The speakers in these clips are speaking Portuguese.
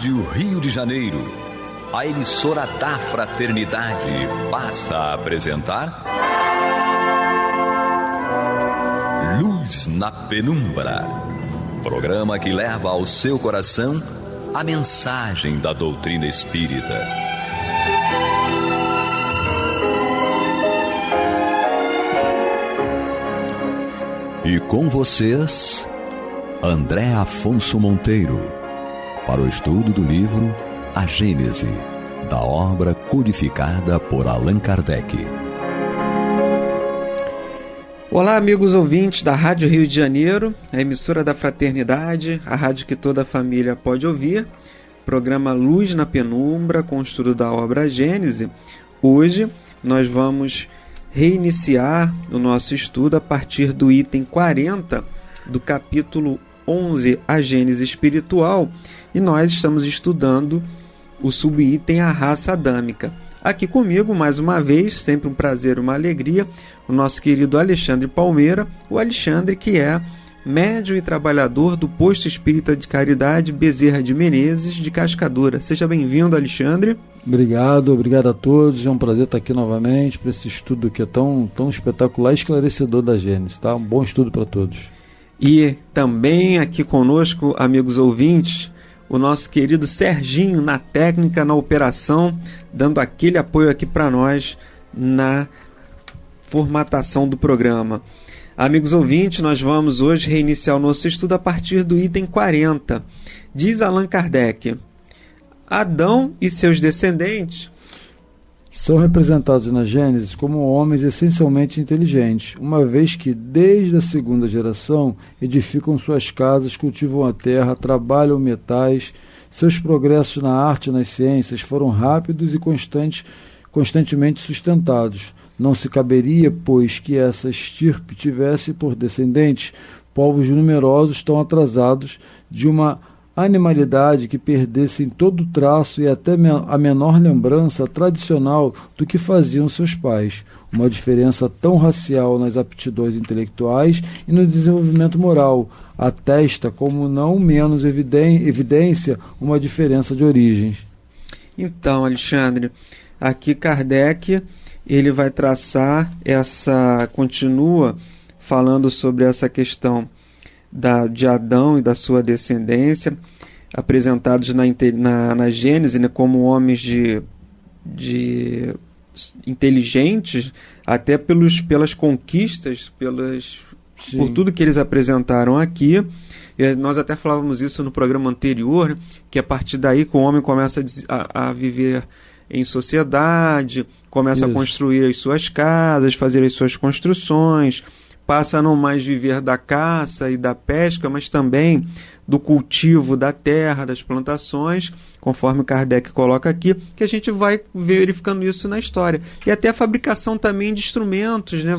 Rádio Rio de Janeiro, a emissora da Fraternidade, passa a apresentar Luz na Penumbra, programa que leva ao seu coração a mensagem da doutrina espírita. E com vocês, André Afonso Monteiro, para o estudo do livro A Gênese, da obra codificada por Allan Kardec. Olá, amigos ouvintes da Rádio Rio de Janeiro, a emissora da Fraternidade, a rádio que toda a família pode ouvir, programa Luz na Penumbra, com o estudo da obra A Gênese. Hoje nós vamos reiniciar o nosso estudo a partir do item 40 do capítulo 11, A Gênese Espiritual, e nós estamos estudando o subitem A Raça Adâmica. Aqui comigo, mais uma vez, sempre um prazer, uma alegria, o nosso querido Alexandre Palmeira, o Alexandre que é médium e trabalhador do Posto Espírita de Caridade Bezerra de Menezes, de Cascadura. Seja bem-vindo, Alexandre. Obrigado a todos, é um prazer estar aqui novamente para esse estudo que é tão espetacular e esclarecedor da Gênese, tá? Um bom estudo para todos. E também aqui conosco, amigos ouvintes, o nosso querido Serginho, na técnica, na operação, dando aquele apoio aqui para nós na formatação do programa. Amigos ouvintes, nós vamos hoje reiniciar o nosso estudo a partir do item 40. Diz Allan Kardec: Adão e seus descendentes são representados na Gênesis como homens essencialmente inteligentes, uma vez que, desde a segunda geração, edificam suas casas, cultivam a terra, trabalham metais. Seus progressos na arte e nas ciências foram rápidos e constantemente sustentados. Não se caberia, pois, que essa estirpe tivesse por descendentes povos numerosos tão atrasados de uma animalidade que perdessem todo o traço e até a menor lembrança tradicional do que faziam seus pais. Uma diferença tão racial nas aptidões intelectuais e no desenvolvimento moral atesta como não menos evidência uma diferença de origens. Então, Alexandre, aqui Kardec ele vai traçar continua falando sobre essa questão de Adão e da sua descendência, apresentados na Gênese, né, como homens de inteligentes, até pelas conquistas, por tudo que eles apresentaram aqui. E nós até falávamos isso no programa anterior, que a partir daí que o homem começa a viver em sociedade, começa a construir as suas casas, fazer as suas construções, passa a não mais viver da caça e da pesca, mas também do cultivo da terra, das plantações, conforme Kardec coloca aqui, que a gente vai verificando isso na história. E até a fabricação também de instrumentos, né?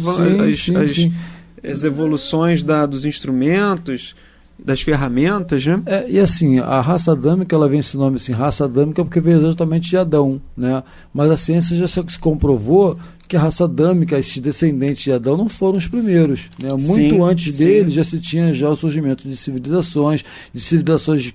As evoluções dos instrumentos, das ferramentas, né? E assim, a raça adâmica, ela vem esse nome assim, raça adâmica, porque veio exatamente de Adão, né? Mas a ciência já se comprovou que a raça adâmica, esses descendentes de Adão, não foram os primeiros, né? Muito antes dele já se tinha o surgimento de civilizações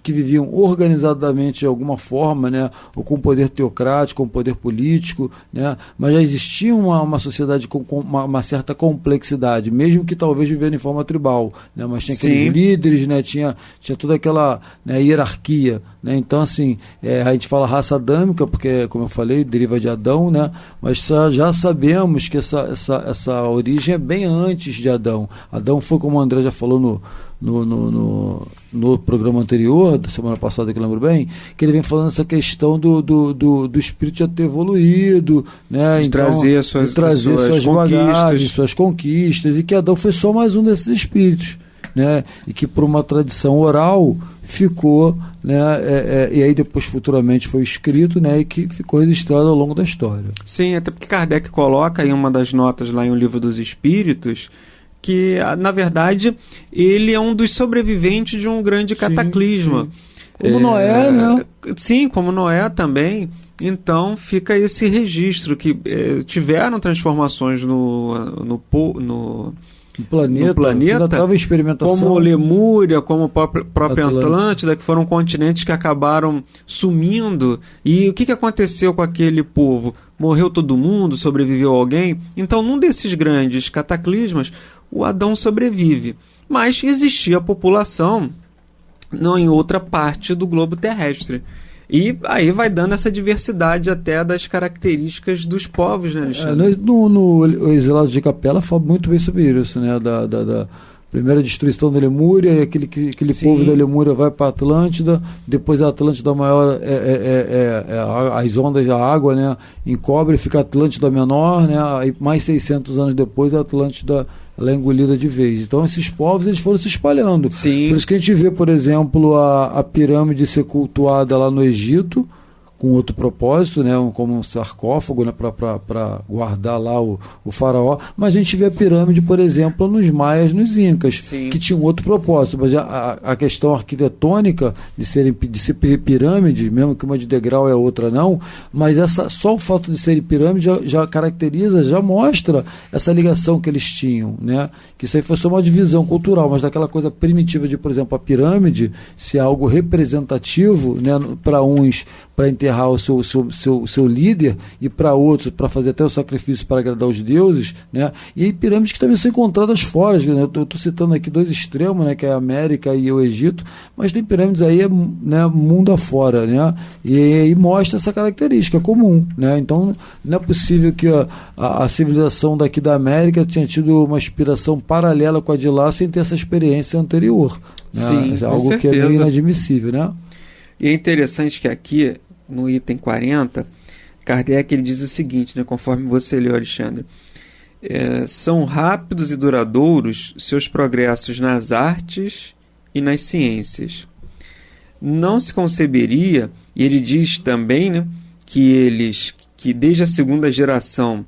que viviam organizadamente de alguma forma, né? Ou com poder teocrático, com poder político, né? Mas já existia uma sociedade com uma certa complexidade, mesmo que talvez vivendo em forma tribal, né? Mas tinha aqueles líderes, né? Tinha toda aquela, né, hierarquia, né? Então, assim, a gente fala raça adâmica porque, como eu falei, deriva de Adão, né? Mas já sabemos que essa origem é bem antes de Adão. Adão foi, como o André já falou no programa anterior, da semana passada, que eu lembro bem, que ele vem falando essa questão do espírito já ter evoluído, né? De trazer suas bagagens, suas conquistas, e que Adão foi só mais um desses espíritos, né? E que por uma tradição oral ficou, né? E aí depois futuramente foi escrito, né? E que ficou registrado ao longo da história. Sim, até porque Kardec coloca em uma das notas lá em O Livro dos Espíritos que, na verdade, ele é um dos sobreviventes de um grande cataclisma. Como Noé, né? Sim, como Noé também. Então fica esse registro que tiveram transformações no planeta, estava em experimentação, como Lemúria, como a própria Atlântida, que foram continentes que acabaram sumindo. E o que aconteceu com aquele povo? Morreu todo mundo? Sobreviveu alguém? Então, num desses grandes cataclismas, o Adão sobrevive. Mas existia população em outra parte do globo terrestre. E aí vai dando essa diversidade até das características dos povos, né, Alexandre? No Exilado de Capela fala muito bem sobre isso, né? Da primeira destruição da Lemúria, aquele povo da Lemúria vai para a Atlântida, depois a Atlântida maior as ondas da água, né, encobre e fica a Atlântida menor, né, aí mais 600 anos depois a Atlântida ela é engolida de vez. Então esses povos eles foram se espalhando. Sim. Por isso que a gente vê, por exemplo, a pirâmide ser cultuada lá no Egito, com outro propósito, né, como um sarcófago, né, para guardar lá o faraó, mas a gente vê a pirâmide, por exemplo, nos maias, nos incas, Sim. que tinha um outro propósito, mas a questão arquitetônica de ser pirâmide, mesmo que uma de degrau e a outra não, mas só o fato de serem pirâmide já caracteriza, já mostra essa ligação que eles tinham, né, que isso aí foi só uma divisão cultural, mas daquela coisa primitiva de, por exemplo, a pirâmide ser algo representativo, né, para uns, para enterrar o seu líder, e para outros, para fazer até o sacrifício para agradar os deuses, né? E aí pirâmides que também são encontradas fora, né? Eu estou citando aqui dois extremos, né? Que é a América e o Egito, mas tem pirâmides aí, né, mundo afora, né? E aí mostra essa característica comum, né? Então não é possível que a civilização daqui da América tenha tido uma inspiração paralela com a de lá sem ter essa experiência anterior, né? Sim, é algo com que é meio inadmissível, né? E é interessante que aqui, no item 40, Kardec ele diz o seguinte, né, conforme você leu, Alexandre: são rápidos e duradouros seus progressos nas artes e nas ciências. Não se conceberia, e ele diz também, né, que desde a segunda geração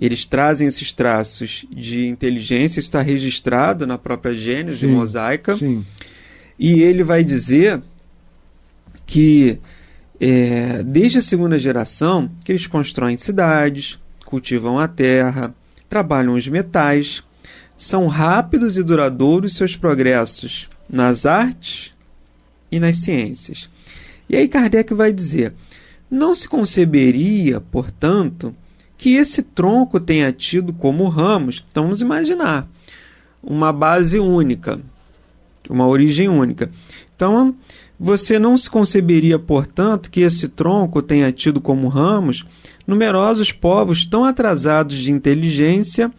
eles trazem esses traços de inteligência, isso está registrado na própria Gênese mosaica. Sim. E ele vai dizer que desde a segunda geração que eles constroem cidades, cultivam a terra, trabalham os metais, são rápidos e duradouros seus progressos nas artes e nas ciências. E aí Kardec vai dizer: não se conceberia, portanto, que esse tronco tenha tido como ramos, então vamos imaginar, uma base única, uma origem única. Então, você não se conceberia, portanto, que esse tronco tenha tido como ramos numerosos povos tão atrasados de inteligência,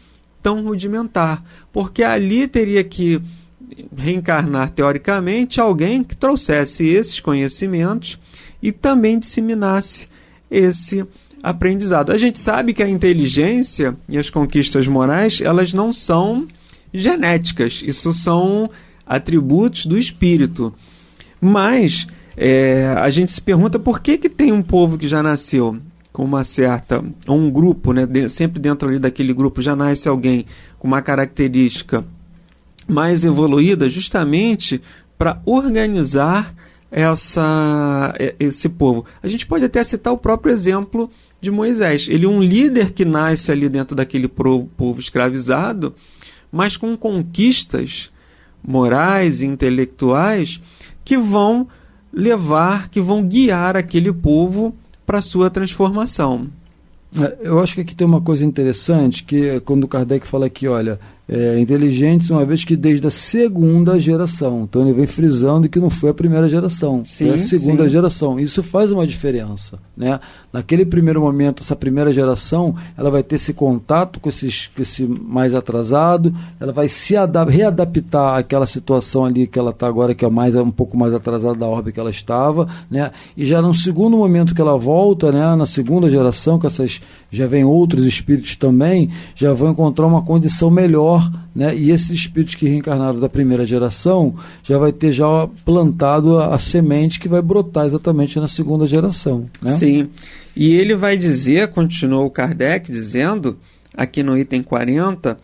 tão rudimentar, porque ali teria que reencarnar, teoricamente, alguém que trouxesse esses conhecimentos e também disseminasse esse aprendizado. A gente sabe que a inteligência e as conquistas morais, elas não são genéticas, isso são atributos do espírito. Mas a gente se pergunta por que tem um povo que já nasceu com uma certa, ou um grupo, né, sempre dentro ali daquele grupo já nasce alguém com uma característica mais evoluída, justamente para organizar esse povo. A gente pode até citar o próprio exemplo de Moisés. Ele é um líder que nasce ali dentro daquele povo escravizado, mas com conquistas morais e intelectuais que vão guiar aquele povo para a sua transformação. Eu acho que aqui tem uma coisa interessante, que é quando o Kardec fala aqui, olha, inteligentes, uma vez que desde a segunda geração. Então ele vem frisando que não foi a primeira geração, foi a segunda geração. Isso faz uma diferença, né? Naquele primeiro momento, essa primeira geração, ela vai ter esse contato com esse mais atrasado, ela vai se readaptar àquela situação ali que ela está agora, que é um pouco mais atrasada da órbita que ela estava, né? E já no segundo momento que ela volta, né, na segunda geração, que já vem outros espíritos também, já vão encontrar uma condição melhor, né? E esses espíritos que reencarnaram da primeira geração já vai ter já plantado a semente que vai brotar exatamente na segunda geração, né? Sim, e ele vai dizer, continuou Kardec dizendo aqui no item 40,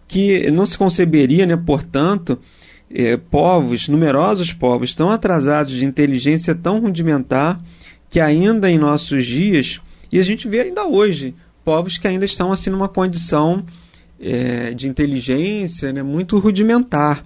que não se conceberia, né, portanto, numerosos povos tão atrasados de inteligência tão rudimentar, que ainda em nossos dias, e a gente vê ainda hoje, povos que ainda estão assim numa condição de inteligência, né, muito rudimentar,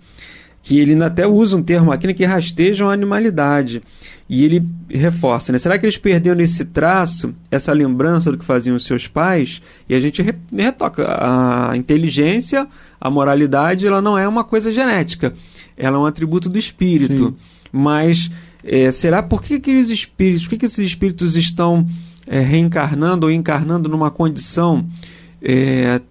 que ele até usa um termo aqui, né, que rastejam a animalidade. E ele reforça, né? Será que eles perderam esse traço, essa lembrança do que faziam os seus pais? E a gente retoca. A inteligência, a moralidade, ela não é uma coisa genética. Ela é um atributo do espírito. Sim. Mas será por que aqueles espíritos, por que esses espíritos estão reencarnando ou encarnando numa condição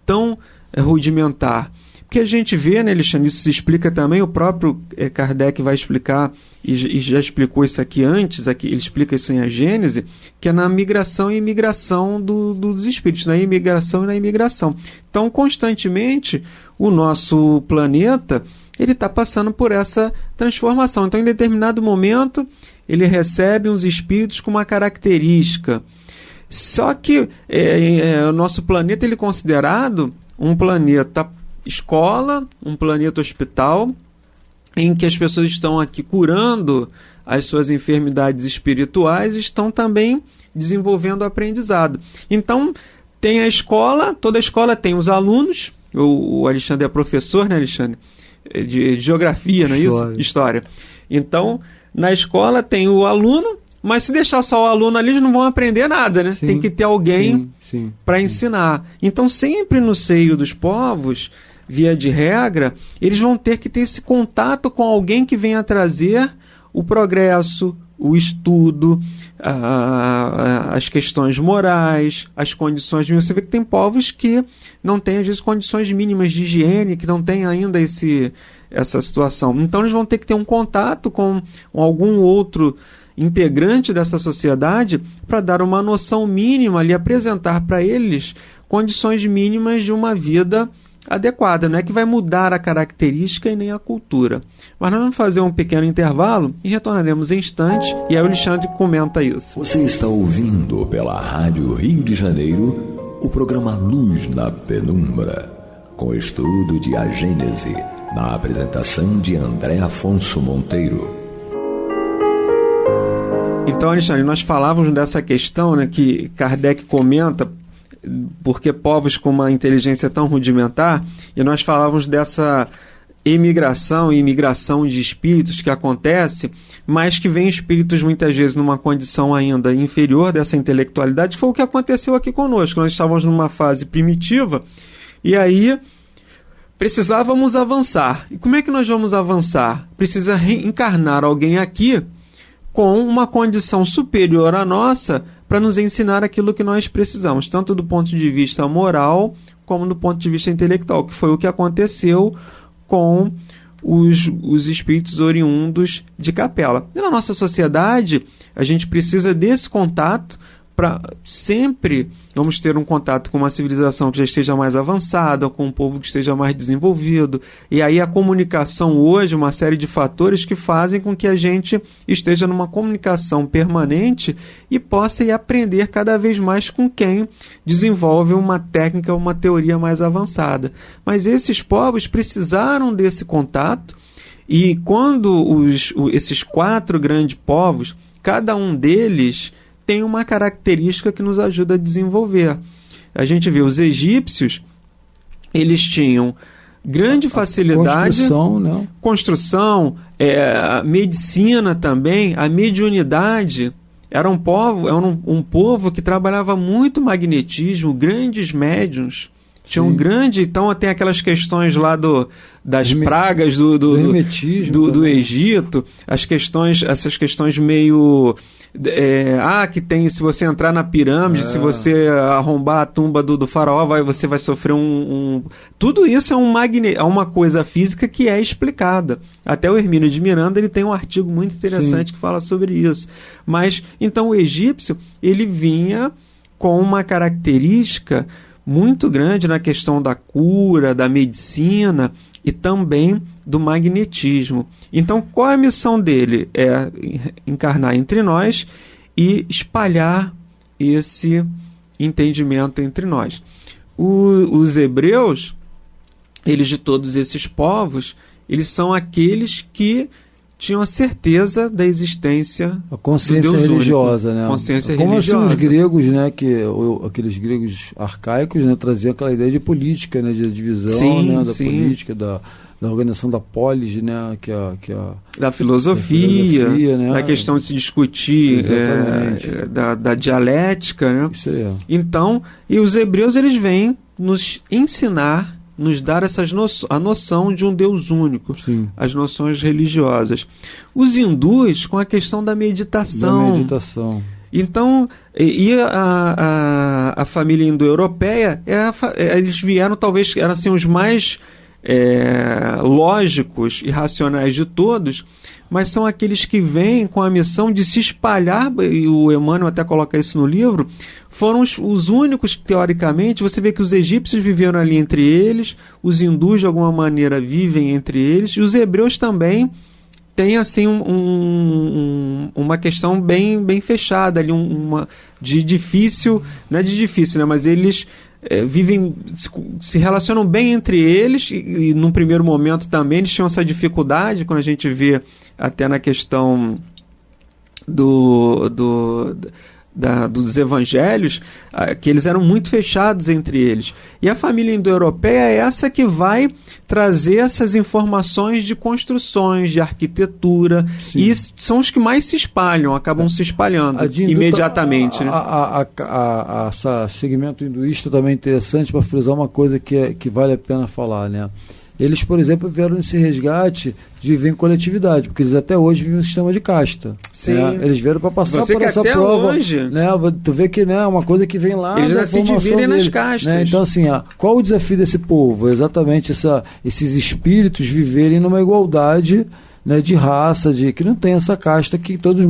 tão rudimentar? Porque a gente vê, né, Alexandre, isso se explica também, o próprio Kardec vai explicar, e já explicou isso aqui antes, ele explica isso em A Gênese, que é na migração e imigração dos espíritos, na imigração e na imigração. Então, constantemente, o nosso planeta, ele está passando por essa transformação. Então, em determinado momento, ele recebe uns espíritos com uma característica. Só que o nosso planeta ele é considerado um planeta escola, um planeta hospital, em que as pessoas estão aqui curando as suas enfermidades espirituais e estão também desenvolvendo aprendizado. Então, tem a escola, toda a escola tem os alunos, o Alexandre é professor, né, Alexandre? De geografia, não é isso? História. Então, na escola tem o aluno, mas se deixar só o aluno ali, eles não vão aprender nada, né? Sim, tem que ter alguém para ensinar. Então, sempre no seio dos povos, via de regra, eles vão ter que ter esse contato com alguém que venha trazer o progresso, o estudo, as questões morais, as condições mínimas. Você vê que tem povos que não têm, às vezes, condições mínimas de higiene, que não têm ainda essa situação. Então, eles vão ter que ter um contato com algum outro integrante dessa sociedade para dar uma noção mínima ali, apresentar para eles condições mínimas de uma vida adequada. Não é que vai mudar a característica e nem a cultura. Mas nós vamos fazer um pequeno intervalo e retornaremos em instantes, e aí o Alexandre comenta isso. Você está ouvindo pela Rádio Rio de Janeiro o programa Luz na Penumbra, com estudo de A Gênese, na apresentação de André Afonso Monteiro. Então, Alexandre, nós falávamos dessa questão, né, que Kardec comenta, porque povos com uma inteligência tão rudimentar, e nós falávamos dessa emigração e imigração de espíritos que acontece, mas que vem espíritos muitas vezes numa condição ainda inferior dessa intelectualidade, que foi o que aconteceu aqui conosco. Nós estávamos numa fase primitiva, e aí precisávamos avançar. E como é que nós vamos avançar? Precisa reencarnar alguém aqui com uma condição superior à nossa para nos ensinar aquilo que nós precisamos, tanto do ponto de vista moral como do ponto de vista intelectual, que foi o que aconteceu com os espíritos oriundos de Capela. E na nossa sociedade, a gente precisa desse contato para sempre vamos ter um contato com uma civilização que já esteja mais avançada, com um povo que esteja mais desenvolvido. E aí a comunicação hoje, uma série de fatores que fazem com que a gente esteja numa comunicação permanente e possa ir aprender cada vez mais com quem desenvolve uma técnica, uma teoria mais avançada. Mas esses povos precisaram desse contato, e quando esses 4 grandes povos, cada um deles tem uma característica que nos ajuda a desenvolver. A gente vê os egípcios, eles tinham grande facilidade, construção, medicina também, a mediunidade. Era um povo que trabalhava muito magnetismo, grandes médiuns. Tinham então tem aquelas questões lá das pragas do Egito, essas questões meio que tem, se você entrar na pirâmide, se você arrombar a tumba do faraó, você vai sofrer tudo isso é uma coisa física que é explicada. Até o Hermínio de Miranda ele tem um artigo muito interessante que fala sobre isso. Mas então o egípcio ele vinha com uma característica muito grande na questão da cura, da medicina e também do magnetismo. Então, qual é a missão dele? É encarnar entre nós e espalhar esse entendimento entre nós. Os hebreus, eles de todos esses povos, eles são aqueles que tinham a certeza da existência a consciência do Deus religiosa, único. Né? Consciência como religiosa. Assim os gregos, né, aqueles gregos arcaicos, né, traziam aquela ideia de política, né, de divisão, né, da política, da organização da polis, né, da filosofia, né, da questão de se discutir, da dialética, né? Isso aí. Então, e os hebreus eles vêm nos ensinar, nos dar a noção de um Deus único, Sim. as noções religiosas. Os hindus com a questão da meditação. Então, a família indo-europeia, eles vieram, talvez, eram assim, os mais lógicos e racionais de todos, mas são aqueles que vêm com a missão de se espalhar, e o Emmanuel até coloca isso no livro, foram os únicos que, teoricamente, você vê que os egípcios viveram ali entre eles, os hindus, de alguma maneira, vivem entre eles, e os hebreus também têm, assim, uma questão bem fechada ali, de difícil, não é de difícil, né, mas eles vivem, se relacionam bem entre eles, e num primeiro momento também eles tinham essa dificuldade, quando a gente vê até na questão dos evangelhos, que eles eram muito fechados entre eles. E a família indo-europeia é essa que vai trazer essas informações de construções, de arquitetura. Sim. E são os que mais se espalham, acabam se espalhando imediatamente. Esse segmento hinduísta também é interessante para frisar uma coisa que vale a pena falar, né? Eles, por exemplo, vieram nesse resgate de viver em coletividade, porque eles até hoje vivem um sistema de casta. Sim. Né? Eles vieram para passar por essa até prova. Hoje, né? Tu vê que é uma coisa que vem lá. Eles já se dividem nas castas. Né? Então, assim, qual o desafio desse povo? Exatamente esses espíritos viverem numa igualdade, né, de raça, que não tem essa casta, que todos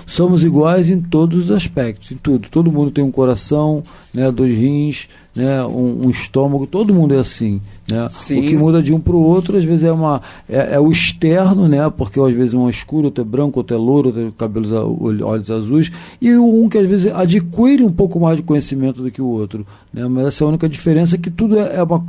somos iguais em todos os aspectos, em tudo. Todo mundo tem um coração, né, 2 rins, né, um estômago, todo mundo é assim. Né? O que muda de um para o outro, às vezes é o externo, né? Porque às vezes um é escuro, outro é branco, outro é louro, outro tem olhos azuis, e um que às vezes adquire um pouco mais de conhecimento do que o outro. Né? Mas essa é a única diferença, que tudo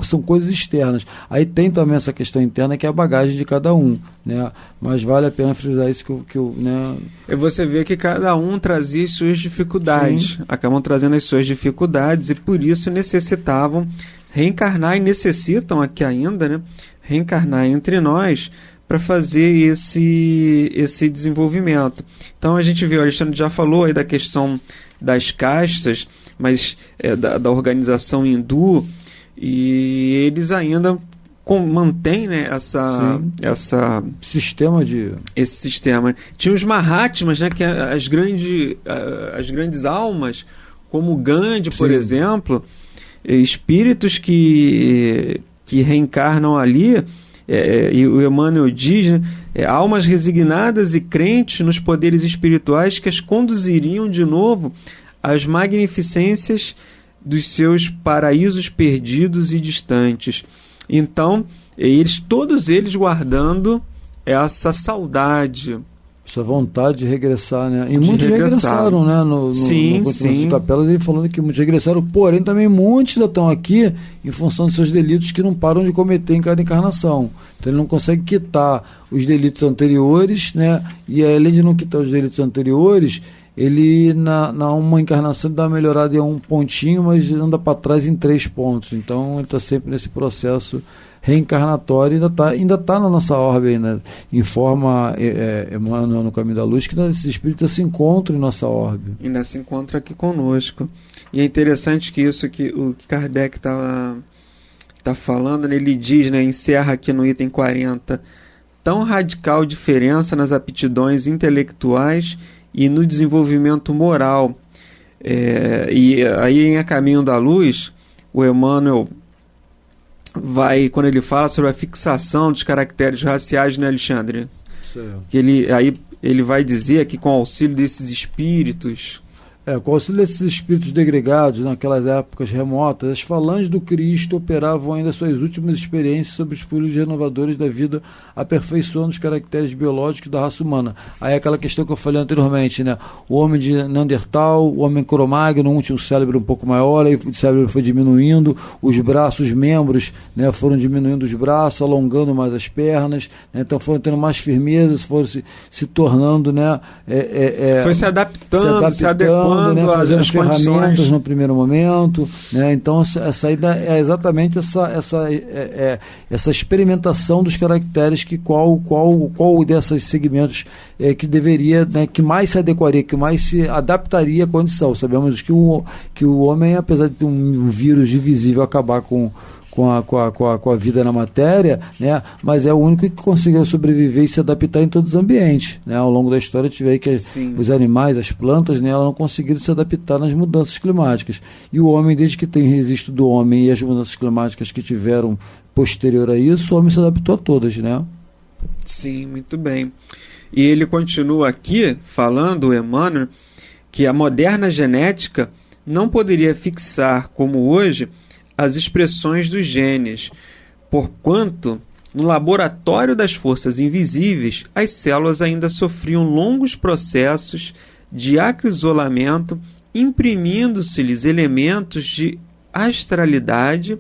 são coisas externas. Aí tem também essa questão interna, que é a bagagem de cada um. Né? Mas vale a pena frisar isso que eu né? E você vê que cada um trazia as suas dificuldades. Sim. Acabam trazendo as suas dificuldades, e por isso necessitavam reencarnar, e necessitam aqui ainda, né, reencarnar entre nós para fazer esse desenvolvimento. Então a gente vê, o Alexandre já falou aí da questão das castas, mas da organização hindu, e eles ainda mantêm, né, esse sistema. Tinha os Mahatmas, né, que as grandes almas, como Gandhi, por Sim. exemplo, espíritos que reencarnam ali, e o Emmanuel diz, né, almas resignadas e crentes nos poderes espirituais que as conduziriam de novo às magnificências dos seus paraísos perdidos e distantes. Então, todos eles guardando essa saudade, essa vontade de regressar, né? E muitos regressaram, né? No de Capelas, ele falando que muitos regressaram, porém também muitos ainda estão aqui em função dos seus delitos que não param de cometer em cada encarnação. Então ele não consegue quitar os delitos anteriores, né? E além de não quitar os delitos anteriores, ele na uma encarnação dá uma melhorada em 1 pontinho, mas anda para trás em 3 pontos. Então ele está sempre nesse processo reencarnatório, ainda tá na nossa orbe, né? Informa Emmanuel no Caminho da Luz que esses espíritos se encontram em nossa orbe. Ainda se encontram aqui conosco. E é interessante que isso que o Kardec tá falando, né? Ele diz, né, encerra aqui no item 40, tão radical diferença nas aptidões intelectuais e no desenvolvimento moral. E aí em A Caminho da Luz, o Emmanuel vai, quando ele fala sobre a fixação dos caracteres raciais, né, Alexandre? Sim. Que ele vai dizer que com o auxílio desses espíritos, Com o auxílio desses espíritos degregados, naquelas épocas remotas, as falanges do Cristo operavam ainda suas últimas experiências sobre os fluidos renovadores da vida, aperfeiçoando os caracteres biológicos da raça humana. Aí aquela questão que eu falei anteriormente, né? O homem de Neandertal, o homem Cro-Magnon, um tinha um cérebro um pouco maior, aí o cérebro foi diminuindo, os braços, os membros, né, foram diminuindo os braços, alongando mais as pernas, né, então foram tendo mais firmeza, foram se tornando, né, foi se adaptando, se adequando, né, fazendo ferramentas condições no primeiro momento, né, então essa ideia é exatamente essa experimentação dos caracteres que qual desses segmentos que deveria, né, que mais se adequaria, que mais se adaptaria à condição. Sabemos que o homem, apesar de ter um vírus divisível acabar com a vida na matéria, né? Mas é o único que conseguiu sobreviver e se adaptar em todos os ambientes, né? Ao longo da história tive aí que os animais, as plantas, né, elas não conseguiram se adaptar nas mudanças climáticas. E o homem, desde que tem registro do homem e as mudanças climáticas que tiveram posterior a isso, o homem se adaptou a todas, né? Sim, muito bem. E ele continua aqui falando, Emmanuel, que a moderna genética não poderia fixar, como hoje, as expressões dos genes, porquanto, no laboratório das forças invisíveis, as células ainda sofriam longos processos de acrisolamento, imprimindo-se-lhes elementos de astralidade,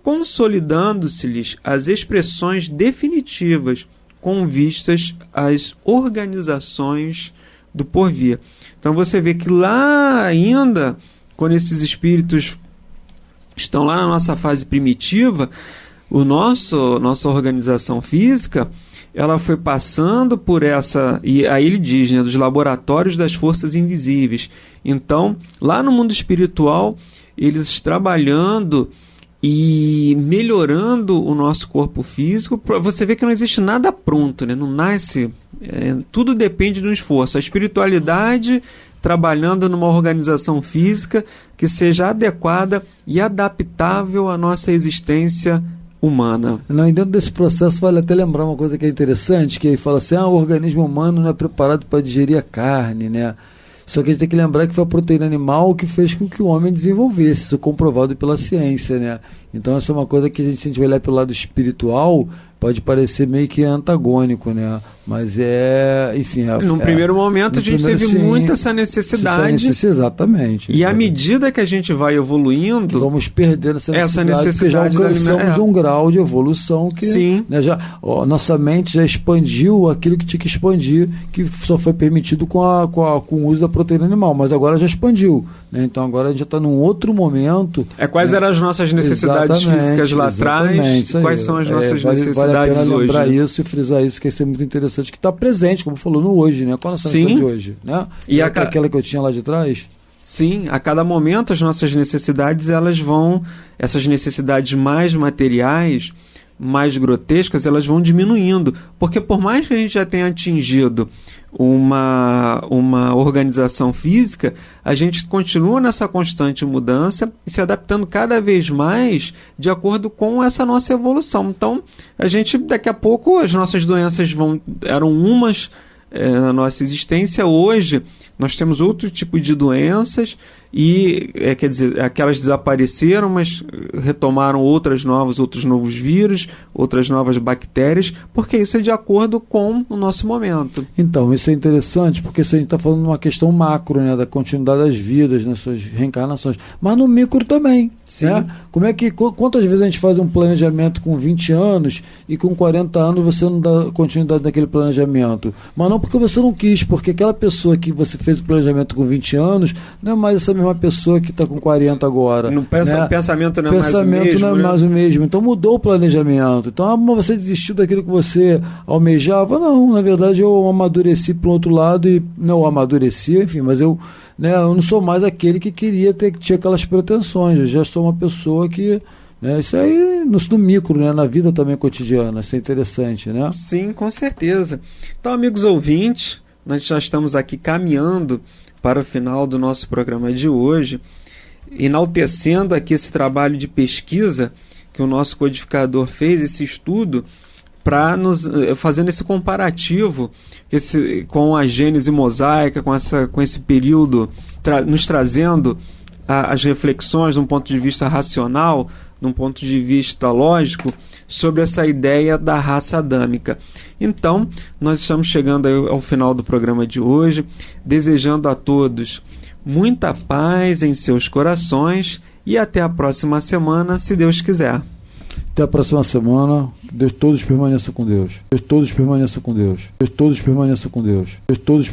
consolidando-se-lhes as expressões definitivas, com vistas às organizações do porvir. Então você vê que lá ainda, quando esses espíritos estão lá na nossa fase primitiva, nossa organização física, ela foi passando por essa, e aí ele diz, né, dos laboratórios das forças invisíveis. Então, lá no mundo espiritual, eles trabalhando e melhorando o nosso corpo físico. Você vê que não existe nada pronto, né? Não nasce, tudo depende do esforço. A espiritualidade trabalhando numa organização física que seja adequada e adaptável à nossa existência humana. Não, e dentro desse processo vale até lembrar uma coisa que é interessante, que ele fala assim, o organismo humano não é preparado para digerir a carne, né? Só que a gente tem que lembrar que foi a proteína animal que fez com que o homem desenvolvesse, isso é comprovado pela ciência, né? Então essa é uma coisa que se a gente olhar pelo lado espiritual, pode parecer meio que antagônico, né? Mas enfim... Num primeiro momento a gente teve muito essa necessidade. Exatamente. E à medida que a gente vai evoluindo... Vamos perdendo essa necessidade porque já alcançamos um grau de evolução que... Né, nossa mente já expandiu aquilo que tinha que expandir, que só foi permitido com o uso da proteína animal, mas agora já expandiu, né? Então agora a gente já está num outro momento... Quais eram as nossas necessidades físicas lá atrás? Quais são as nossas necessidades vale a pena hoje? Lembrar isso e frisar isso, que isso é muito interessante, que está presente, como falou, no hoje, né? Qual a nossa necessidade de hoje, né? E aquela que eu tinha lá de trás? Sim, a cada momento as nossas necessidades, essas necessidades mais materiais, mais grotescas, elas vão diminuindo, porque por mais que a gente já tenha atingido uma organização física, a gente continua nessa constante mudança e se adaptando cada vez mais de acordo com essa nossa evolução. Então, a gente, daqui a pouco, as nossas doenças eram umas na nossa existência. Hoje, nós temos outro tipo de doenças e, quer dizer, aquelas desapareceram, mas retomaram outros novos vírus, outras novas bactérias, porque isso é de acordo com o nosso momento. Então, isso é interessante, porque isso a gente está falando de uma questão macro, né, da continuidade das vidas, nas suas reencarnações, mas no micro também. Sim. Né? Quantas vezes a gente faz um planejamento com 20 anos e com 40 anos você não dá continuidade naquele planejamento? Mas não porque você não quis, porque aquela pessoa que você fez o planejamento com 20 anos não é mais essa mesma pessoa que está com 40 agora. Não né? Pensamento não é mais o mesmo. Não é mais o mesmo. Então mudou o planejamento. Então, mas você desistiu daquilo que você almejava? Não, na verdade eu amadureci para o outro lado e não amadureci, enfim, mas eu não sou mais aquele que tinha aquelas pretensões. Eu já sou uma pessoa que... isso aí no micro, né? Na vida também cotidiana. Isso é interessante, né? Sim, com certeza. Então, amigos ouvintes, nós já estamos aqui caminhando para o final do nosso programa de hoje, enaltecendo aqui esse trabalho de pesquisa que o nosso codificador fez, esse estudo, fazendo esse comparativo com a Gênese mosaica, com esse período nos trazendo as reflexões de um ponto de vista racional, de um ponto de vista lógico, sobre essa ideia da raça adâmica. Então, nós estamos chegando ao final do programa de hoje, desejando a todos muita paz em seus corações e até a próxima semana, se Deus quiser. Até a próxima semana. Deus todos permaneçam com Deus. Deus todos permaneçam com Deus. Deus todos permaneçam com Deus. Deus todos.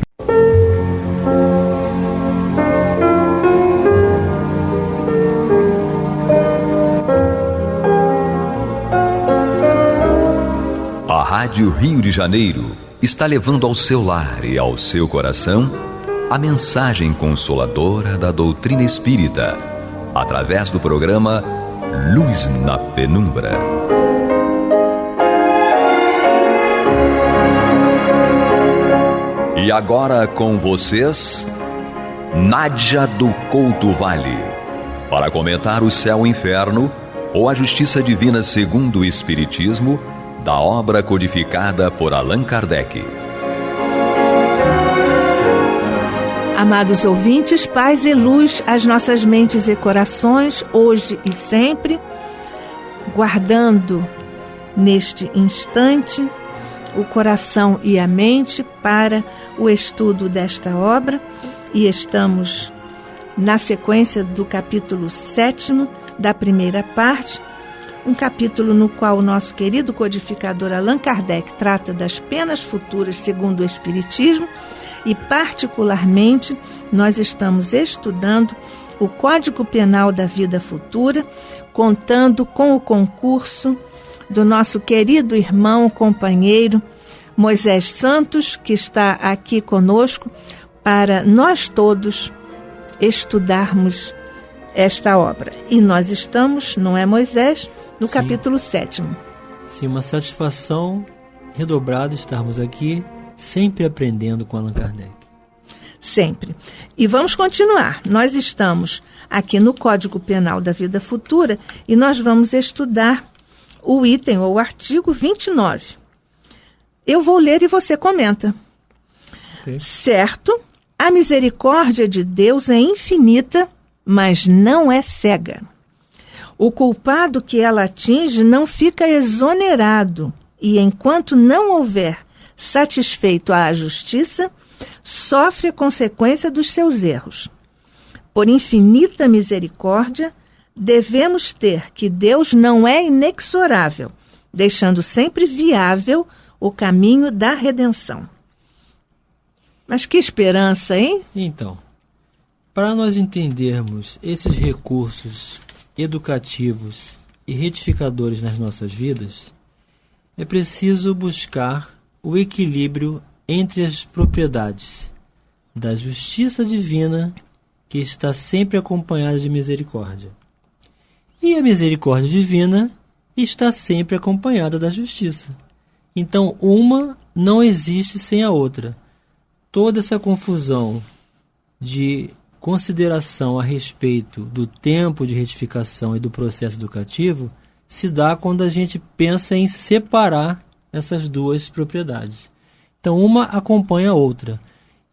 A Rádio Rio de Janeiro está levando ao seu lar e ao seu coração a mensagem consoladora da doutrina espírita, através do programa Luz na Penumbra. E agora com vocês, Nádia do Couto Vale, para comentar o céu e inferno ou a justiça divina segundo o Espiritismo, da obra codificada por Allan Kardec. Amados ouvintes, paz e luz às nossas mentes e corações, hoje e sempre, guardando neste instante o coração e a mente para o estudo desta obra, e estamos na sequência do capítulo 7º da primeira parte, um capítulo no qual o nosso querido codificador Allan Kardec trata das penas futuras segundo o Espiritismo, e particularmente nós estamos estudando o Código Penal da Vida Futura, contando com o concurso do nosso querido irmão, companheiro Moisés Santos, que está aqui conosco para nós todos estudarmos esta obra. E nós estamos, não é, Moisés, no capítulo 7º. Sim, uma satisfação redobrada estarmos aqui, sempre aprendendo com Allan Kardec. Sempre. E vamos continuar. Nós estamos aqui no Código Penal da Vida Futura e nós vamos estudar o item ou o artigo 29. Eu vou ler e você comenta. Okay. Certo, a misericórdia de Deus é infinita, mas não é cega. O culpado que ela atinge não fica exonerado, e enquanto não houver satisfeito à justiça, sofre a consequência dos seus erros. Por infinita misericórdia, devemos ter que Deus não é inexorável, deixando sempre viável o caminho da redenção. Mas que esperança, hein? Então, para nós entendermos esses recursos educativos e retificadores nas nossas vidas, é preciso buscar o equilíbrio entre as propriedades da justiça divina, que está sempre acompanhada de misericórdia, e a misericórdia divina está sempre acompanhada da justiça. Então, uma não existe sem a outra. Toda essa confusão de consideração a respeito do tempo de retificação e do processo educativo se dá quando a gente pensa em separar essas duas propriedades. Então, uma acompanha a outra.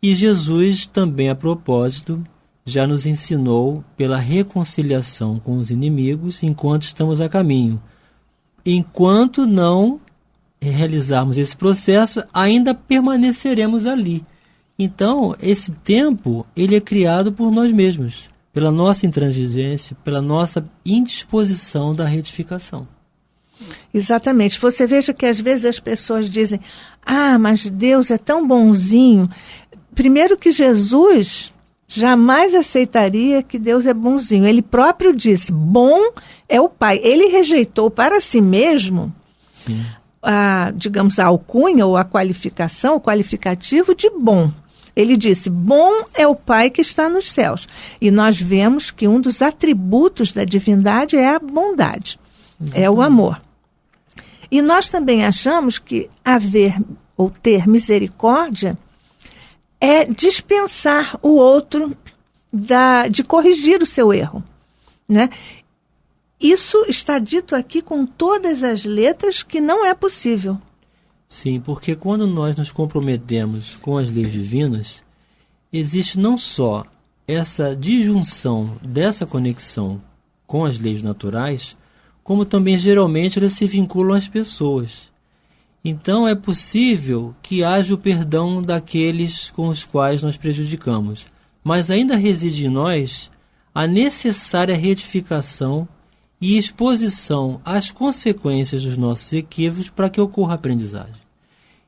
E Jesus também, a propósito, já nos ensinou pela reconciliação com os inimigos enquanto estamos a caminho. Enquanto não realizarmos esse processo, ainda permaneceremos ali. Então, esse tempo, ele é criado por nós mesmos, pela nossa intransigência, pela nossa indisposição da retificação. Exatamente. Você veja que às vezes as pessoas dizem: ah, mas Deus é tão bonzinho. Primeiro que Jesus jamais aceitaria que Deus é bonzinho. Ele próprio disse: bom é o Pai. Ele rejeitou para si mesmo, digamos, a alcunha ou a qualificação, o qualificativo de bom. Ele disse: bom é o Pai que está nos céus. E nós vemos que um dos atributos da divindade é a bondade, é o amor. E nós também achamos que haver ou ter misericórdia é dispensar o outro de corrigir o seu erro, né? Isso está dito aqui com todas as letras que não é possível. Sim, porque quando nós nos comprometemos com as leis divinas, existe não só essa disjunção dessa conexão com as leis naturais, como também geralmente elas se vinculam às pessoas. Então é possível que haja o perdão daqueles com os quais nós prejudicamos, mas ainda reside em nós a necessária retificação e exposição às consequências dos nossos equívocos para que ocorra a aprendizagem.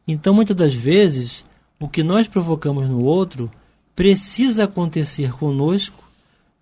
Então, muitas das vezes, o que nós provocamos no outro precisa acontecer conosco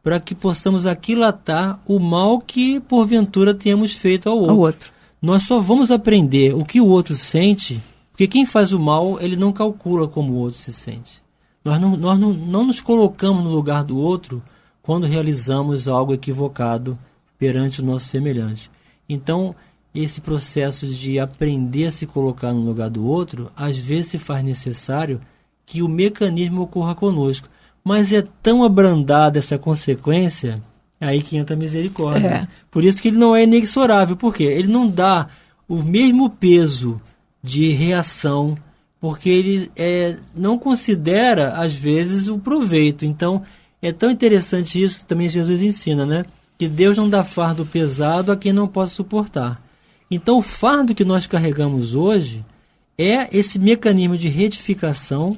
para que possamos aquilatar o mal que, porventura, temos feito ao outro. Nós só vamos aprender o que o outro sente, porque quem faz o mal, ele não calcula como o outro se sente. Nós não nos colocamos no lugar do outro quando realizamos algo equivocado perante o nosso semelhante. Então, esse processo de aprender a se colocar no lugar do outro, às vezes se faz necessário que o mecanismo ocorra conosco. Mas é tão abrandada essa consequência, aí que entra a misericórdia. Por isso que ele não é inexorável. Por quê? Ele não dá o mesmo peso de reação, porque ele não considera, às vezes, o proveito. Então, é tão interessante isso, também Jesus ensina, né? Que Deus não dá fardo pesado a quem não possa suportar. Então, o fardo que nós carregamos hoje é esse mecanismo de retificação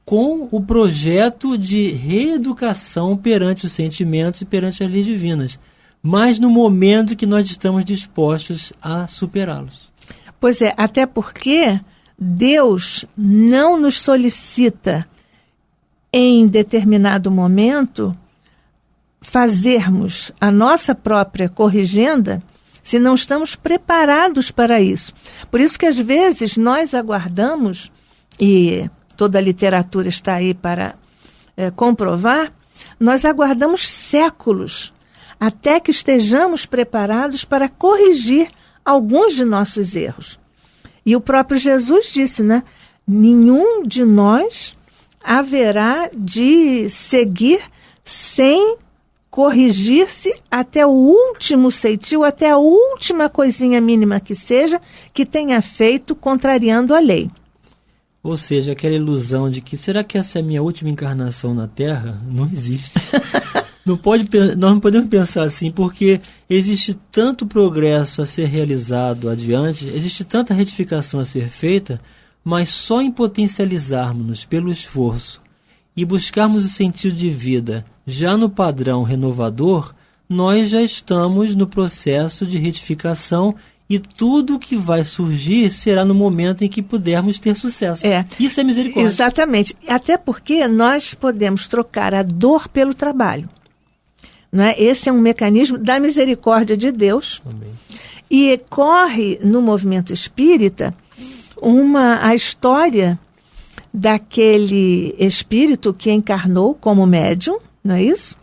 com o projeto de reeducação perante os sentimentos e perante as leis divinas, mas no momento que nós estamos dispostos a superá-los. Pois é, até porque Deus não nos solicita em determinado momento fazermos a nossa própria corrigenda se não estamos preparados para isso. Por isso que às vezes nós aguardamos, e toda a literatura está aí para comprovar, nós aguardamos séculos até que estejamos preparados para corrigir alguns de nossos erros. E o próprio Jesus disse, né? Nenhum de nós haverá de seguir sem corrigir-se até o último ceitil, até a última coisinha mínima que seja, que tenha feito contrariando a lei. Ou seja, aquela ilusão de que será que essa é a minha última encarnação na Terra? Não existe. Nós não podemos pensar assim, porque existe tanto progresso a ser realizado adiante, existe tanta retificação a ser feita, mas só em potencializarmos-nos pelo esforço e buscarmos o sentido de vida já no padrão renovador, nós já estamos no processo de retificação e tudo que vai surgir será no momento em que pudermos ter sucesso. Isso é misericórdia. Exatamente. Até porque nós podemos trocar a dor pelo trabalho. Não é? Esse é um mecanismo da misericórdia de Deus. Amém. E corre no movimento espírita a história daquele espírito que encarnou como médium, não é isso?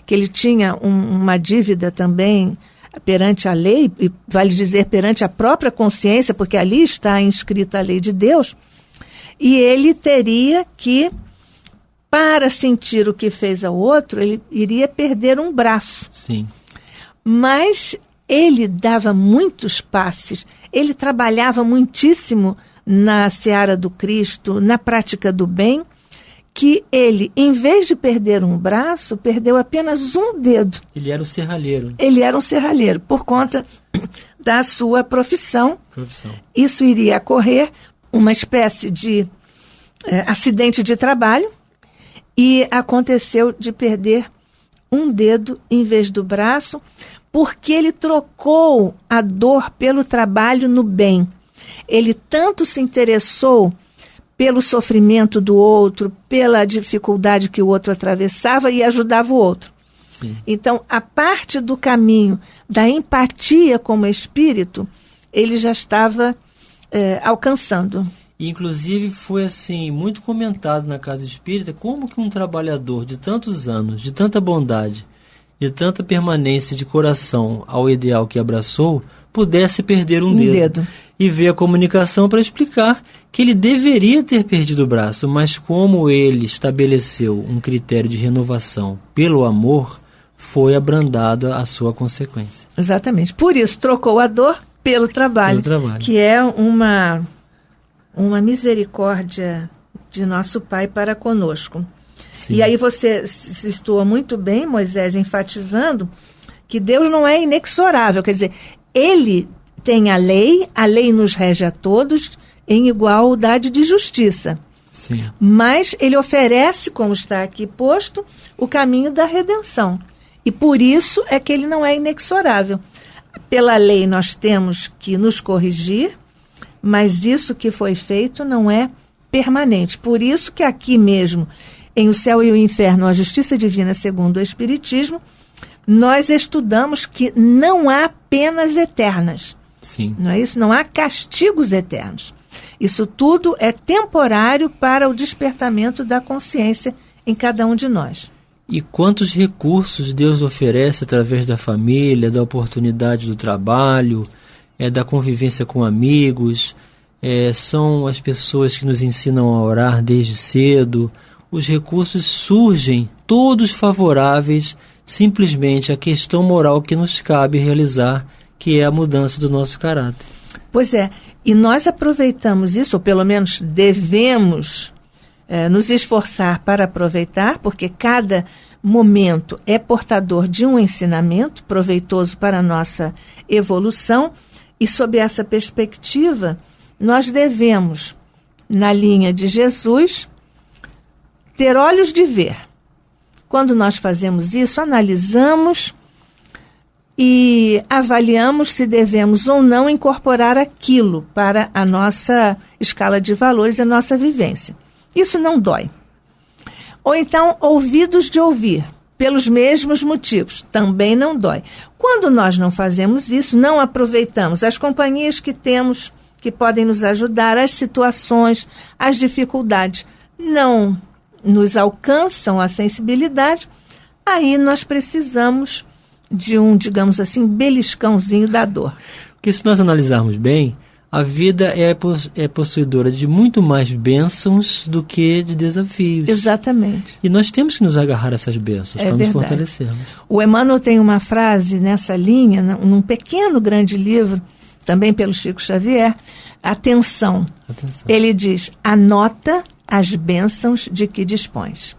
Que ele tinha uma dívida também perante a lei, e vale dizer perante a própria consciência, porque ali está inscrita a lei de Deus, e ele teria que, para sentir o que fez ao outro, ele iria perder um braço. Sim. Mas ele dava muitos passes, ele trabalhava muitíssimo na seara do Cristo, na prática do bem, que ele, em vez de perder um braço, perdeu apenas um dedo. Ele era um serralheiro. Ele era um serralheiro, por conta da sua profissão. Isso iria ocorrer uma espécie de acidente de trabalho, e aconteceu de perder um dedo em vez do braço, porque ele trocou a dor pelo trabalho no bem. Ele tanto se interessou pelo sofrimento do outro, pela dificuldade que o outro atravessava e ajudava o outro. Sim. Então, a parte do caminho da empatia como espírito, ele já estava alcançando. Inclusive foi assim muito comentado na casa espírita como que um trabalhador de tantos anos, de tanta bondade, de tanta permanência de coração ao ideal que abraçou, pudesse perder um dedo. E ver a comunicação para explicar que ele deveria ter perdido o braço, mas como ele estabeleceu um critério de renovação pelo amor, foi abrandada a sua consequência. Exatamente. Por isso, trocou a dor pelo trabalho. Que é uma misericórdia de nosso Pai para conosco. E aí você se situa muito bem, Moisés, enfatizando que Deus não é inexorável. Quer dizer, Ele tem a lei nos rege a todos em igualdade de justiça. Sim. Mas Ele oferece, como está aqui posto, o caminho da redenção. E por isso é que Ele não é inexorável. Pela lei nós temos que nos corrigir, mas isso que foi feito não é permanente. Por isso que aqui mesmo, em O Céu e o Inferno, a Justiça Divina segundo o Espiritismo, nós estudamos que não há penas eternas. Sim. Não é isso? Não há castigos eternos. Isso tudo é temporário para o despertamento da consciência em cada um de nós. E quantos recursos Deus oferece através da família, da oportunidade do trabalho, da convivência com amigos, são as pessoas que nos ensinam a orar desde cedo. Os recursos surgem todos favoráveis simplesmente à questão moral que nos cabe realizar, que é a mudança do nosso caráter. Pois é, e nós aproveitamos isso, ou pelo menos devemos nos esforçar para aproveitar, porque cada momento é portador de um ensinamento proveitoso para a nossa evolução, e sob essa perspectiva, nós devemos, na linha de Jesus, ter olhos de ver. Quando nós fazemos isso, analisamos e avaliamos se devemos ou não incorporar aquilo para a nossa escala de valores e a nossa vivência. Isso não dói. Ou então, ouvidos de ouvir, pelos mesmos motivos, também não dói. Quando nós não fazemos isso, não aproveitamos as companhias que temos, que podem nos ajudar, as situações, as dificuldades, não nos alcançam a sensibilidade, aí nós precisamos de um, digamos assim, beliscãozinho da dor. Porque se nós analisarmos bem, a vida é possuidora de muito mais bênçãos do que de desafios. Exatamente. E nós temos que nos agarrar a essas bênçãos para nos fortalecermos. O Emmanuel tem uma frase nessa linha, num pequeno, grande livro, também pelo Chico Xavier, Atenção. Ele diz, anota as bênçãos de que dispões.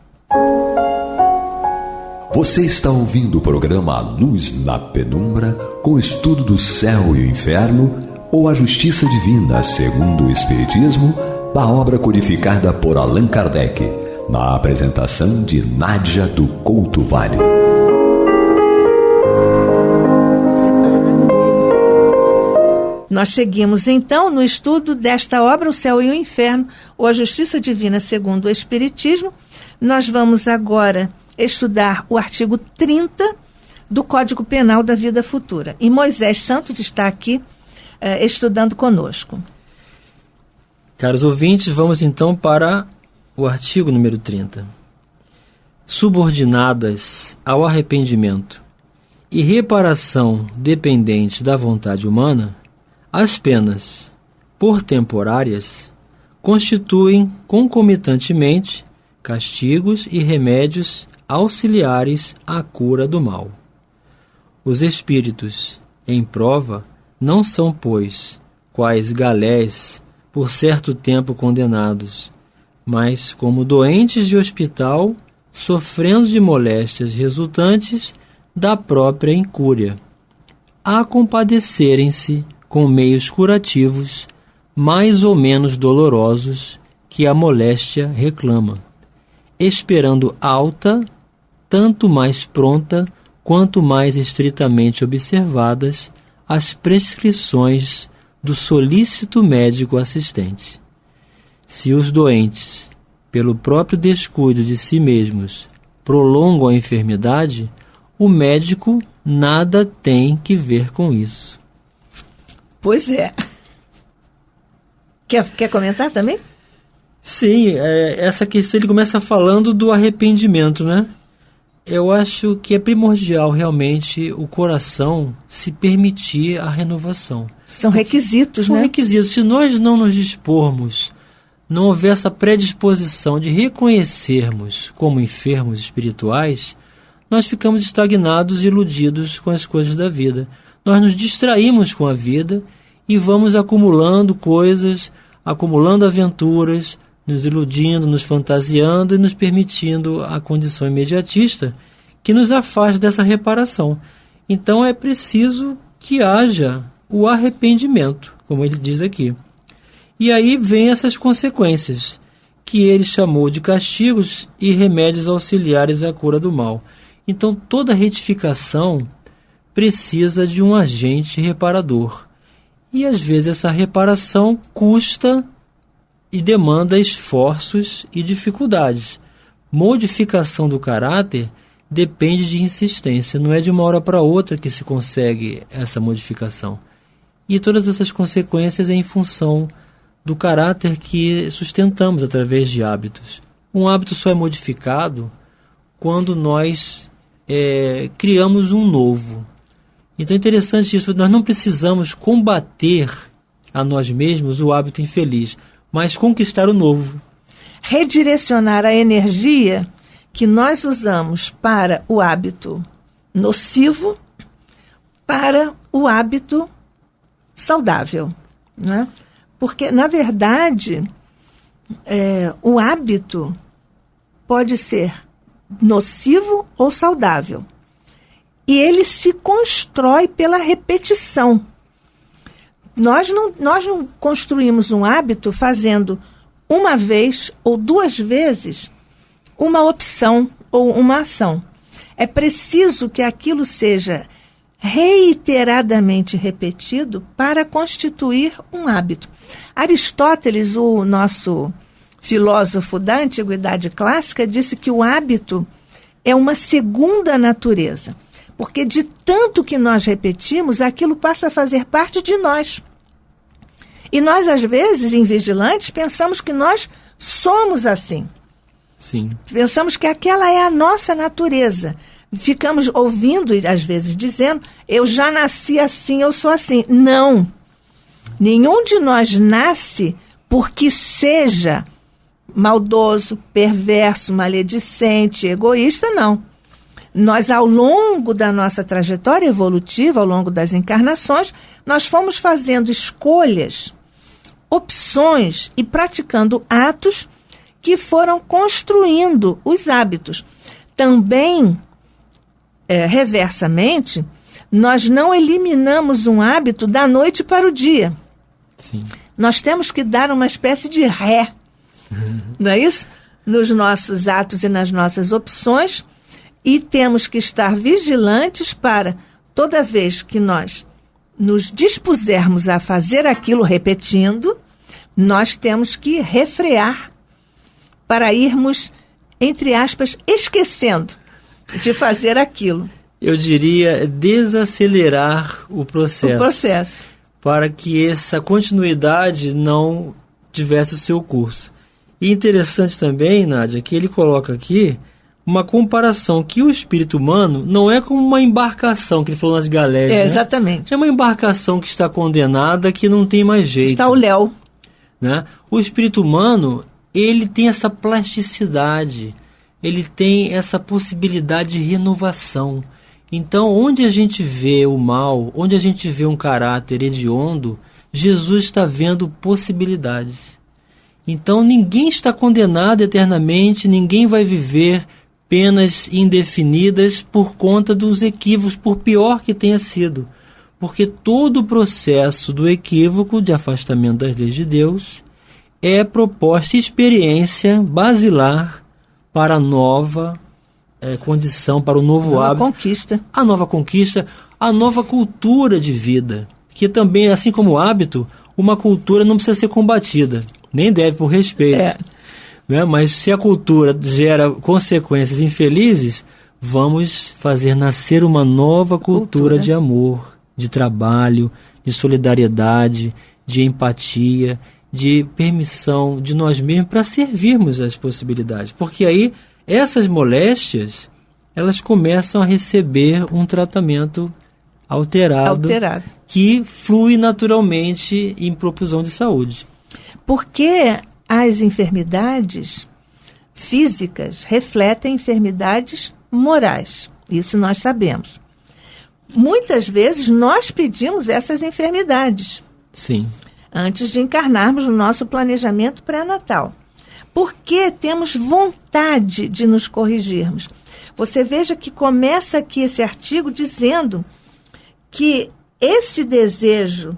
Você está ouvindo o programa Luz na Penumbra, com o estudo do céu e o inferno, ou a justiça divina segundo o Espiritismo, da obra codificada por Allan Kardec, na apresentação de Nádia do Couto Vale. Nós seguimos então no estudo desta obra, O Céu e o Inferno, ou a Justiça Divina segundo o Espiritismo. Nós vamos agora estudar o artigo 30 do Código Penal da Vida Futura. E Moisés Santos está aqui estudando conosco. Caros ouvintes, vamos então para o artigo número 30. Subordinadas ao arrependimento e reparação dependente da vontade humana, as penas, por temporárias, constituem concomitantemente castigos e remédios auxiliares à cura do mal. Os espíritos, em prova, não são, pois, quais galés por certo tempo condenados, mas como doentes de hospital, sofrendo de moléstias resultantes da própria incúria, a compadecerem-se com meios curativos mais ou menos dolorosos que a moléstia reclama, esperando alta, tanto mais pronta quanto mais estritamente observadas as prescrições do solícito médico assistente. Se os doentes, pelo próprio descuido de si mesmos, prolongam a enfermidade, o médico nada tem que ver com isso. Pois é. Quer comentar também? Sim, essa questão ele começa falando do arrependimento, né? Eu acho que é primordial realmente o coração se permitir a renovação. São requisitos, São né? requisitos. Se nós não nos dispormos, não houver essa predisposição de reconhecermos como enfermos espirituais, nós ficamos estagnados e iludidos com as coisas da vida. Nós nos distraímos com a vida e vamos acumulando coisas, acumulando aventuras, nos iludindo, nos fantasiando e nos permitindo a condição imediatista que nos afasta dessa reparação. Então é preciso que haja o arrependimento, como ele diz aqui. E aí vem essas consequências, que ele chamou de castigos e remédios auxiliares à cura do mal. Então toda retificação precisa de um agente reparador. E às vezes essa reparação custa e demanda esforços e dificuldades. Modificação do caráter depende de insistência, não é de uma hora para outra que se consegue essa modificação. E todas essas consequências é em função do caráter que sustentamos através de hábitos. Um hábito só é modificado quando nós criamos um novo. Então é interessante isso, nós não precisamos combater a nós mesmos o hábito infeliz, mas conquistar o novo. Redirecionar a energia que nós usamos para o hábito nocivo para o hábito saudável, né? Porque, na verdade, o hábito pode ser nocivo ou saudável. E ele se constrói pela repetição. Nós não construímos um hábito fazendo uma vez ou duas vezes uma opção ou uma ação. É preciso que aquilo seja reiteradamente repetido para constituir um hábito. Aristóteles, o nosso filósofo da Antiguidade Clássica, disse que o hábito é uma segunda natureza, porque de tanto que nós repetimos, aquilo passa a fazer parte de nós. E nós, às vezes, invigilantes, pensamos que nós somos assim. Sim. Pensamos que aquela é a nossa natureza. Ficamos ouvindo, às vezes, dizendo, eu já nasci assim, eu sou assim. Não. Nenhum de nós nasce porque seja maldoso, perverso, maledicente, egoísta, não. Nós, ao longo da nossa trajetória evolutiva, ao longo das encarnações, nós fomos fazendo escolhas, opções e praticando atos que foram construindo os hábitos. Também, reversamente, nós não eliminamos um hábito da noite para o dia. Sim. Nós temos que dar uma espécie de ré, não é isso? Nos nossos atos e nas nossas opções, e temos que estar vigilantes para, toda vez que nós nos dispusermos a fazer aquilo repetindo, nós temos que refrear para irmos, entre aspas, esquecendo de fazer aquilo. Eu diria desacelerar o processo. Para que essa continuidade não tivesse o seu curso. E interessante também, Nádia, que ele coloca aqui uma comparação que o espírito humano não é como uma embarcação, que ele falou nas galés. Né? Exatamente. É uma embarcação que está condenada, que não tem mais jeito. Está o léu. Né? O espírito humano, ele tem essa plasticidade, ele tem essa possibilidade de renovação. Então, onde a gente vê o mal, onde a gente vê um caráter hediondo, Jesus está vendo possibilidades. Então, ninguém está condenado eternamente, ninguém vai viver penas indefinidas por conta dos equívocos, por pior que tenha sido. Porque todo o processo do equívoco de afastamento das leis de Deus é proposta experiência basilar para a nova condição, para o novo hábito. Conquista. A nova conquista, a nova cultura de vida. Que também, assim como o hábito, uma cultura não precisa ser combatida, nem deve por respeito. Né? Mas se a cultura gera consequências infelizes, vamos fazer nascer uma nova cultura de amor, de trabalho, de solidariedade, de empatia, de permissão de nós mesmos para servirmos as possibilidades. Porque aí essas moléstias, elas começam a receber um tratamento alterado. Que flui naturalmente em propulsão de saúde. Porque as enfermidades físicas refletem enfermidades morais. Isso nós sabemos. Muitas vezes nós pedimos essas enfermidades. Sim. Antes de encarnarmos no nosso planejamento pré-natal. porque temos vontade de nos corrigirmos. Você veja que começa aqui esse artigo dizendo que esse desejo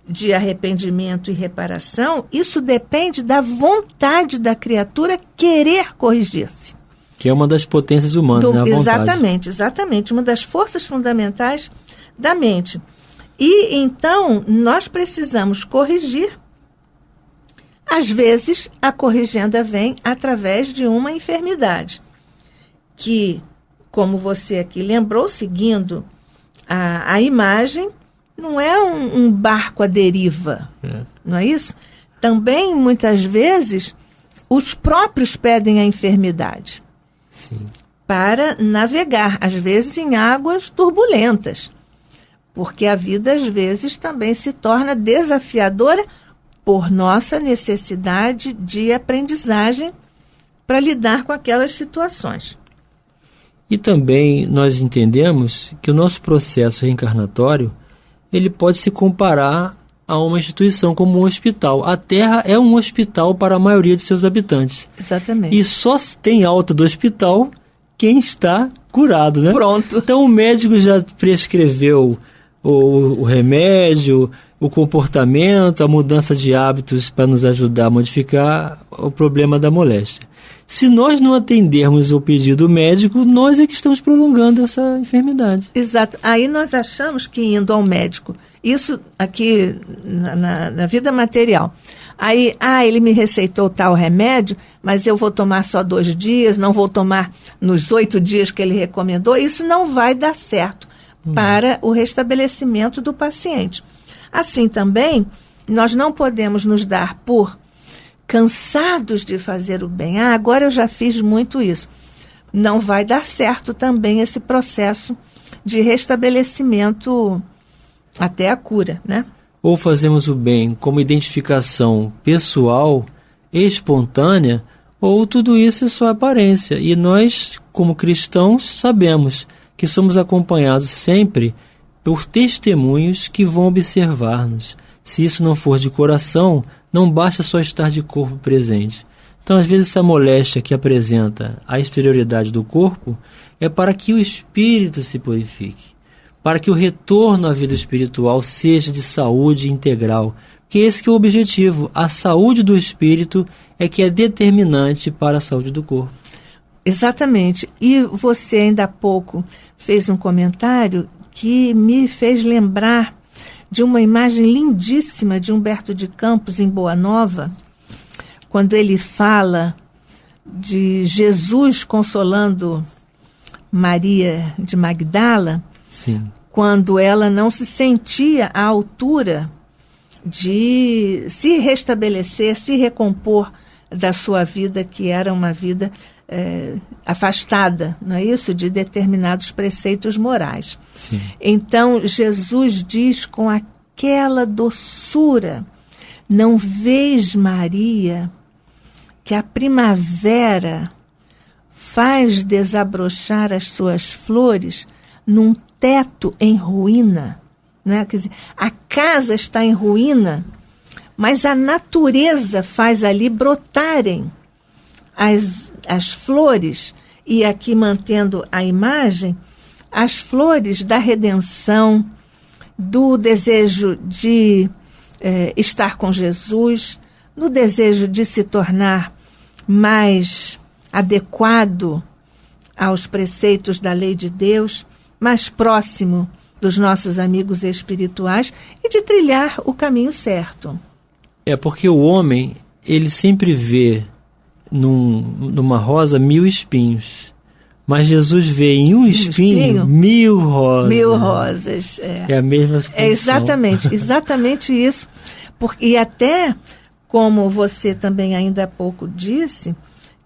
de arrependimento e reparação, isso depende da vontade da criatura querer corrigir-se. Que é uma das potências humanas, né? A vontade. Exatamente. Uma das forças fundamentais da mente. E, então, nós precisamos corrigir. Às vezes, a corrigenda vem através de uma enfermidade, que, como você aqui lembrou, seguindo a imagem, não é um barco à deriva, não é isso? Também, muitas vezes, os próprios pedem a enfermidade. Sim. Para navegar, às vezes em águas turbulentas, porque a vida, às vezes, também se torna desafiadora por nossa necessidade de aprendizagem para lidar com aquelas situações. E também nós entendemos que o nosso processo reencarnatório ele pode se comparar a uma instituição como um hospital. A Terra é um hospital para a maioria de seus habitantes. Exatamente. E só tem alta do hospital quem está curado, né? Pronto. Então o médico já prescreveu o remédio, o comportamento, a mudança de hábitos para nos ajudar a modificar o problema da moléstia. Se nós não atendermos o pedido médico, nós é que estamos prolongando essa enfermidade. Exato. Aí nós achamos que indo ao médico, isso aqui na vida material, aí, ele me receitou tal remédio, mas eu vou tomar só 2 dias, não vou tomar nos 8 dias que ele recomendou, isso não vai dar certo para o restabelecimento do paciente. Assim também, nós não podemos nos dar por cansados de fazer o bem. Agora eu já fiz muito isso. Não vai dar certo também esse processo de restabelecimento até a cura, né? Ou fazemos o bem como identificação pessoal, espontânea, ou tudo isso é só aparência. E nós, como cristãos, sabemos que somos acompanhados sempre por testemunhos que vão observar-nos. Se isso não for de coração, não basta só estar de corpo presente. Então, às vezes, essa moléstia que apresenta a exterioridade do corpo é para que o espírito se purifique, para que o retorno à vida espiritual seja de saúde integral, que esse que é o objetivo. A saúde do espírito é que é determinante para a saúde do corpo. Exatamente. E você ainda há pouco fez um comentário que me fez lembrar de uma imagem lindíssima de Humberto de Campos em Boa Nova, quando ele fala de Jesus consolando Maria de Magdala. Sim. Quando ela não se sentia à altura de se restabelecer, se recompor da sua vida, que era uma vida afastada, não é isso? De determinados preceitos morais. Sim. Então, Jesus diz com aquela doçura: não vês, Maria, que a primavera faz desabrochar as suas flores num teto em ruína, né? Quer dizer, a casa está em ruína, mas a natureza faz ali brotarem as flores, e aqui mantendo a imagem, as flores da redenção, do desejo de estar com Jesus, no desejo de se tornar mais adequado aos preceitos da lei de Deus, mais próximo dos nossos amigos espirituais e de trilhar o caminho certo. É porque o homem, ele sempre vê numa rosa 1000 espinhos, mas Jesus vê em um espinho 1000 rosas. 1000 rosas. É a mesma condição. É exatamente isso. E até, como você também ainda há pouco disse,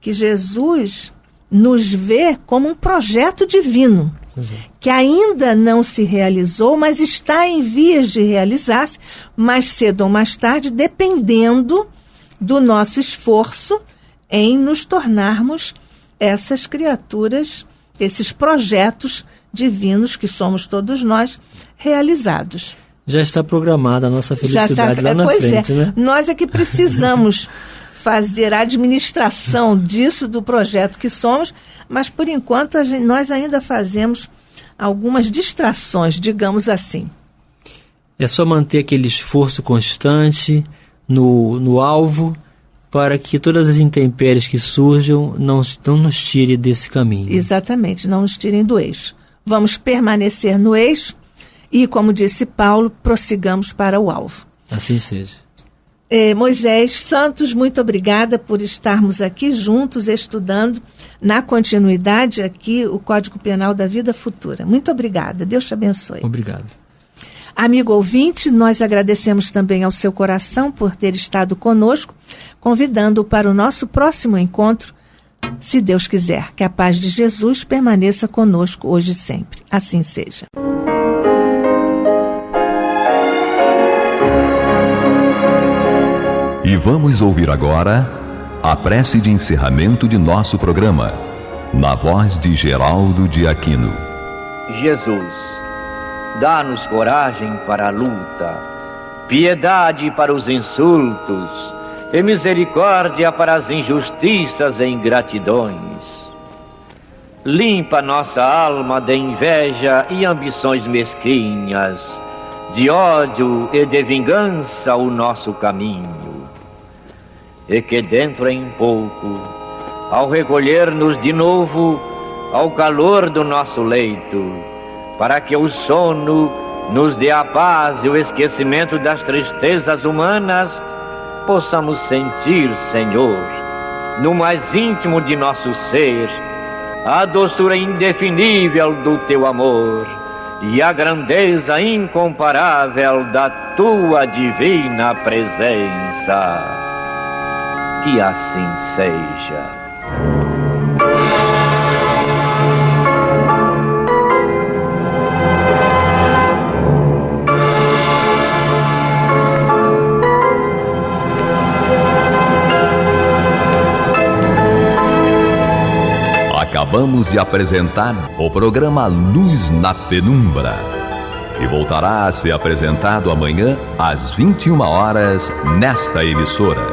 que Jesus nos vê como um projeto divino, que ainda não se realizou, mas está em vias de realizar-se, mais cedo ou mais tarde, dependendo do nosso esforço em nos tornarmos essas criaturas, esses projetos divinos que somos todos nós, realizados. Já está programada a nossa felicidade lá na frente, né? Nós é que precisamos fazer a administração disso, do projeto que somos, mas por enquanto nós ainda fazemos algumas distrações, digamos assim. É só manter aquele esforço constante no alvo, para que todas as intempéries que surjam não nos tirem desse caminho. Exatamente, não nos tirem do eixo. Vamos permanecer no eixo e, como disse Paulo, prossigamos para o alvo. Assim seja. Moisés Santos, muito obrigada por estarmos aqui juntos, estudando na continuidade aqui o Código Penal da Vida Futura. Muito obrigada, Deus te abençoe. Obrigado. Amigo ouvinte, nós agradecemos também ao seu coração por ter estado conosco, convidando-o para o nosso próximo encontro, se Deus quiser. Que a paz de Jesus permaneça conosco hoje e sempre. Assim seja. E vamos ouvir agora a prece de encerramento de nosso programa, na voz de Geraldo de Aquino. Jesus, dá-nos coragem para a luta, piedade para os insultos e misericórdia para as injustiças e ingratidões. Limpa nossa alma de inveja e ambições mesquinhas, de ódio e de vingança o nosso caminho. E que dentro em pouco, ao recolher-nos de novo ao calor do nosso leito, para que o sono nos dê a paz e o esquecimento das tristezas humanas, possamos sentir, Senhor, no mais íntimo de nosso ser, a doçura indefinível do Teu amor e a grandeza incomparável da Tua divina presença. Que assim seja. Acabamos de apresentar o programa Luz na Penumbra, que voltará a ser apresentado amanhã às 21 horas nesta emissora.